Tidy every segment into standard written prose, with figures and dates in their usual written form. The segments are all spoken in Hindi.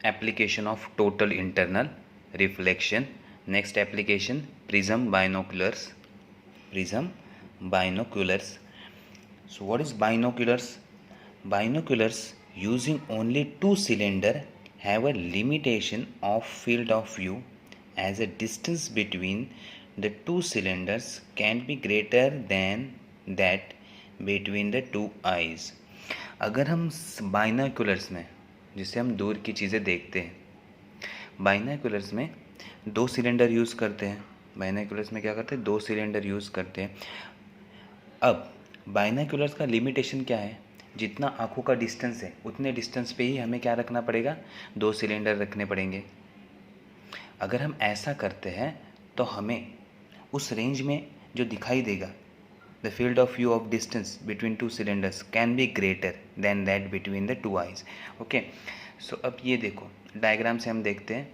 application of total internal reflection. Next application, prism binoculars. Prism binoculars. So what is binoculars? Binoculars using only two cylinder have a limitation of field of view as a distance between the two cylinders can be greater than that between the two eyes. अगर हम बाइनोकुलर्स में, जिसे हम दूर की चीज़ें देखते हैं, बाइनोकुलर्स में दो सिलेंडर यूज़ करते हैं. बाइनोकुलर्स में क्या करते हैं? दो सिलेंडर यूज़ करते हैं. अब बाइनोकुलर्स का लिमिटेशन क्या है? जितना आँखों का डिस्टेंस है उतने डिस्टेंस पे ही हमें क्या रखना पड़ेगा? दो सिलेंडर रखने पड़ेंगे. अगर हम ऐसा करते हैं तो हमें उस रेंज में जो दिखाई देगा, the field of view of distance between two cylinders can be greater than that between the two eyes. Okay, so अब ये देखो डायग्राम से हम देखते हैं.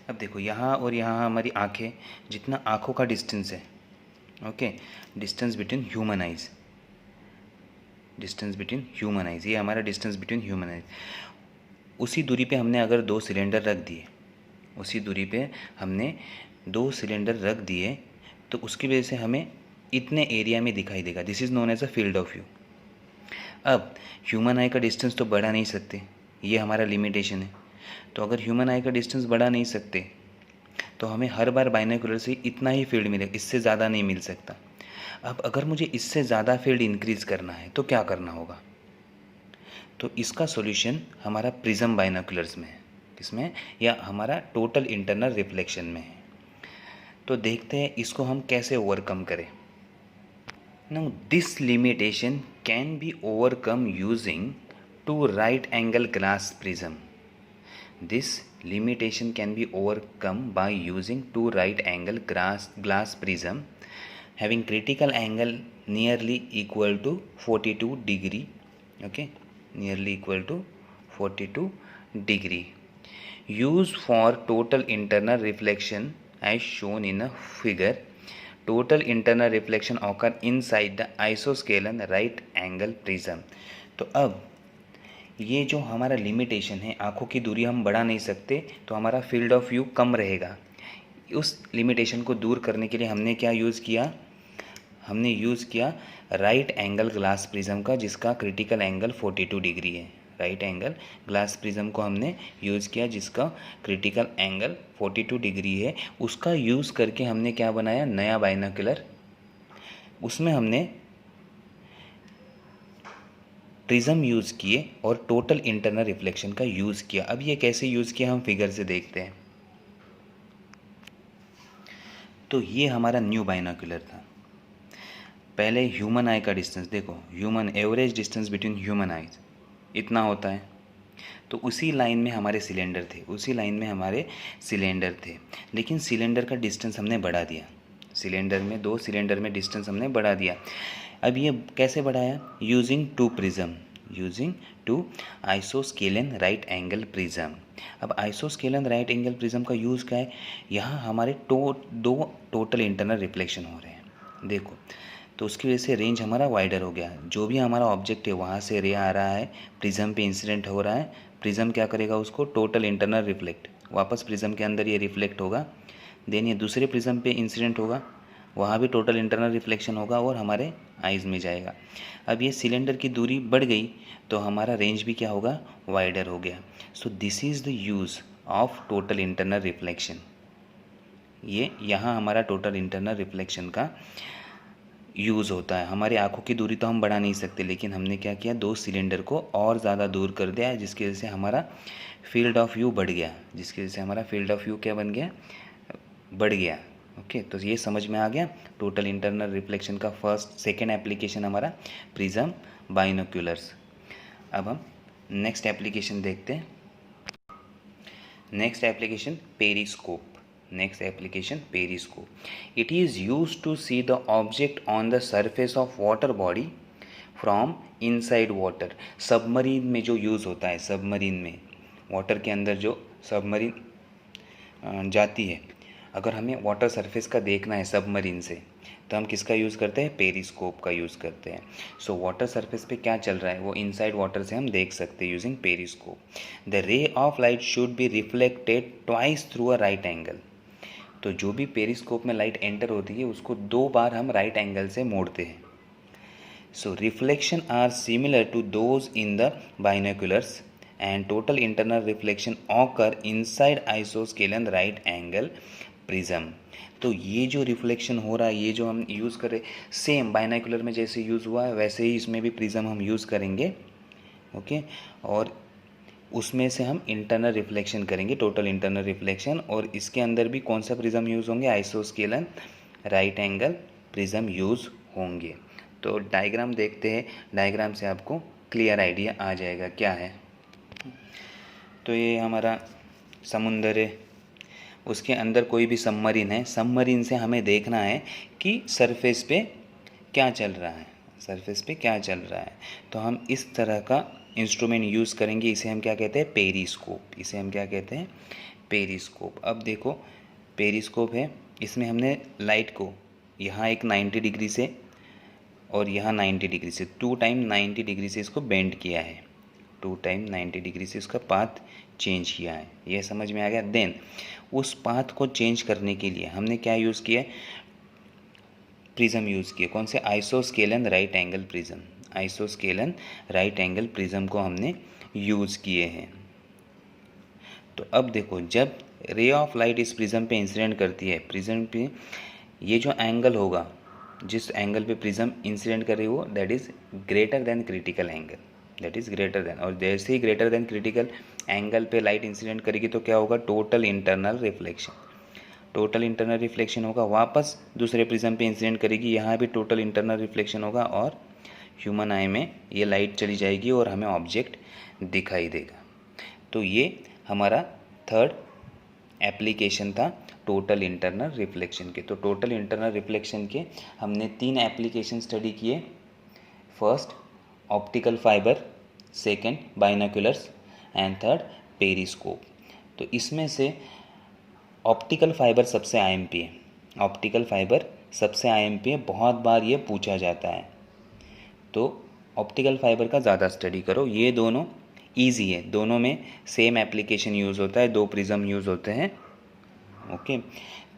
अब देखो यहाँ और यहाँ हमारी आँखें, जितना आँखों का डिस्टेंस है, okay, distance between human eyes, distance between human eyes, ये हमारा डिस्टेंस बिटवीन ह्यूमन आइज. उसी दूरी पे हमने अगर दो सिलेंडर रख दिए, उसी दूरी पे हमने दो सिलेंडर रख दिए तो उसकी वजह से हमें इतने एरिया में दिखाई देगा. This is known as a field of view. अब ह्यूमन आई का डिस्टेंस तो बढ़ा नहीं सकते, ये हमारा लिमिटेशन है. तो अगर ह्यूमन आई का डिस्टेंस बढ़ा नहीं सकते तो हमें हर बार बाइनोकुलर से इतना ही फील्ड मिलेगा, इससे ज़्यादा नहीं मिल सकता. अब अगर मुझे इससे ज़्यादा फील्ड इंक्रीज़ करना है तो क्या करना होगा? तो इसका सॉल्यूशन हमारा प्रिज्म बाइनोकुलर्स में है. किसमें? या हमारा टोटल इंटरनल रिफ्लेक्शन में है. तो देखते हैं इसको हम कैसे ओवरकम करें. Now this limitation can be overcome using two right angle glass prism. This limitation can be overcome by using two right angle glass prism having critical angle nearly equal to 42 degree. Okay, nearly equal to 42 degree. Used for total internal reflection as shown in a figure. Total internal reflection occur inside the isosceles right angle prism. तो अब ये जो हमारा लिमिटेशन है, आँखों की दूरी हम बढ़ा नहीं सकते तो हमारा फील्ड ऑफ व्यू कम रहेगा. उस लिमिटेशन को दूर करने के लिए हमने क्या यूज़ किया? हमने यूज़ किया राइट एंगल ग्लास प्रिज्म का, जिसका क्रिटिकल एंगल 42 डिग्री है. राइट एंगल ग्लास प्रिज्म को हमने यूज़ किया जिसका क्रिटिकल एंगल 42 डिग्री है. उसका यूज़ करके हमने क्या बनाया? नया बाइनोकुलर. उसमें हमने प्रिज्म यूज़ किए और टोटल इंटरनल रिफ्लेक्शन का यूज़ किया. अब ये कैसे यूज़ किया हम फिगर से देखते हैं. तो ये हमारा न्यू बाइनोकुलर था. पहले ह्यूमन आई का डिस्टेंस देखो, human average distance between human eyes इतना होता है. तो उसी लाइन में हमारे सिलेंडर थे, उसी लाइन में हमारे सिलेंडर थे. लेकिन सिलेंडर का डिस्टेंस हमने बढ़ा दिया. सिलेंडर में, दो सिलेंडर में डिस्टेंस हमने बढ़ा दिया. अब ये कैसे बढ़ाया? Using two prism, using two isosceles right angle prism. अब आइसोस्केलन राइट एंगल प्रिज्म का यूज़ क्या है? यहाँ हमारे दो टोटल इंटरनल रिफ्लेक्शन हो रहे हैं. देखो, तो उसकी वजह से रेंज हमारा वाइडर हो गया. जो भी हमारा ऑब्जेक्ट है वहाँ से रे आ रहा है, प्रिज्म पे इंसिडेंट हो रहा है. प्रिज्म क्या करेगा? उसको टोटल इंटरनल रिफ्लेक्ट, वापस प्रिज्म के अंदर ये रिफ्लेक्ट होगा. देन ये दूसरे प्रिज्म पे इंसिडेंट होगा, वहाँ भी टोटल इंटरनल रिफ्लेक्शन होगा और हमारे आइज़ में जाएगा. अब ये सिलेंडर की दूरी बढ़ गई तो हमारा रेंज भी क्या होगा? वाइडर हो गया. So this is the use of total internal reflection. ये यहाँ हमारा टोटल इंटरनल रिफ्लेक्शन का यूज़ होता है. हमारी आँखों की दूरी तो हम बढ़ा नहीं सकते, लेकिन हमने क्या किया? दो सिलेंडर को और ज़्यादा दूर कर दिया, जिसकी वजह से हमारा फील्ड ऑफ व्यू बढ़ गया. जिसकी वजह से हमारा फील्ड ऑफ व्यू क्या बन गया? बढ़ गया. ओके, तो ये समझ में आ गया. टोटल इंटरनल रिफ्लेक्शन का सेकेंड एप्लीकेशन हमारा प्रिज्म बाइनोकुलर्स. अब हम नेक्स्ट एप्लीकेशन देखते हैं. Next application periscope. Next application periscope. It is used to see the object on the surface of water body from inside water. Submarine में जो यूज़ होता है, सबमरीन में, वाटर के अंदर जो सबमरीन जाती है, अगर हमें वाटर सरफेस का देखना है सबमरीन से, तो हम किसका यूज़ करते हैं, पेरिस्कोप का यूज़ करते हैं। सो वाटर सरफेस पे क्या चल रहा है वो इनसाइड वाटर से हम देख सकते हैं using periscope. The ray of light should be reflected twice through a right angle. तो जो भी पेरिस्कोप में लाइट एंटर होती है उसको 2 बार हम राइट एंगल से मोड़ते हैं। So reflection are similar to those in the binoculars and total internal reflection occur inside isosceles right angle prism. तो ये जो रिफ्लेक्शन हो रहा है, ये जो हम यूज़ कर रहे सेम बाइनोकुलर में जैसे यूज़ हुआ है वैसे ही इसमें भी प्रिज्म हम यूज़ करेंगे। ओके, और उसमें से हम इंटरनल रिफ्लेक्शन करेंगे, टोटल इंटरनल रिफ्लेक्शन। और इसके अंदर भी कौन सा प्रिज्म यूज़ होंगे, आइसोस्केलन राइट एंगल प्रिज्म यूज़ होंगे। तो डायग्राम देखते हैं, डायग्राम से आपको क्लियर आइडिया आ जाएगा क्या है। तो ये हमारा समुंदर है, उसके अंदर कोई भी सबमरीन है, सबमरीन से हमें देखना है कि सरफेस पे क्या चल रहा है, सरफेस पे क्या चल रहा है। तो हम इस तरह का इंस्ट्रूमेंट यूज़ करेंगे, इसे हम क्या कहते हैं, पेरिस्कोप। इसे हम क्या कहते हैं, पेरिस्कोप। अब देखो पेरिस्कोप है, इसमें हमने लाइट को यहाँ एक 90 डिग्री से और यहाँ 90 डिग्री से 2 टाइम 90 डिग्री से इसको बेंड किया है, 2 टाइम 90 डिग्री से इसका पाथ चेंज किया है। ये समझ में आ गया। देन उस पाथ को चेंज करने के लिए हमने क्या यूज़ किया, प्रिज्म यूज़ किया। कौन से, isosceles right angle prism. Isosceles right angle prism को हमने यूज़ किए हैं। तो अब देखो जब रे ऑफ लाइट इस प्रिज्म पे इंसिडेंट करती है, प्रिज्म पे ये जो एंगल होगा, जिस एंगल पे प्रिज्म इंसिडेंट कर रही हो that is greater than critical angle, that is greater than. और जैसे ही ग्रेटर देन क्रिटिकल एंगल पे लाइट इंसिडेंट करेगी तो क्या होगा, total internal reflection. Total internal reflection होगा, वापस दूसरे प्रिज्म पे इंसिडेंट करेगी, यहाँ भी टोटल इंटरनल रिफ्लेक्शन होगा और ह्यूमन आई में ये लाइट चली जाएगी और हमें ऑब्जेक्ट दिखाई देगा। तो ये हमारा थर्ड एप्लीकेशन था टोटल इंटरनल रिफ्लेक्शन के। तो टोटल इंटरनल रिफ्लेक्शन के हमने 3 एप्लीकेशन स्टडी किए। First optical fibre, second binoculars and third periscope. तो इसमें से ऑप्टिकल फाइबर सबसे आईएमपी है, ऑप्टिकल फाइबर सबसे आईएमपी है, बहुत बार ये पूछा जाता है। तो ऑप्टिकल फाइबर का ज़्यादा स्टडी करो, ये दोनों ईजी है, दोनों में सेम एप्लीकेशन यूज़ होता है, 2 प्रिज्म यूज़ होते हैं। ओके,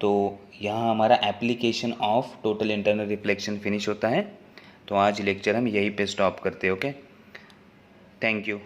तो यहाँ हमारा application of total internal reflection finish होता है। तो आज लेक्चर हम यहीं पे स्टॉप करते हैं। Okay, thank you.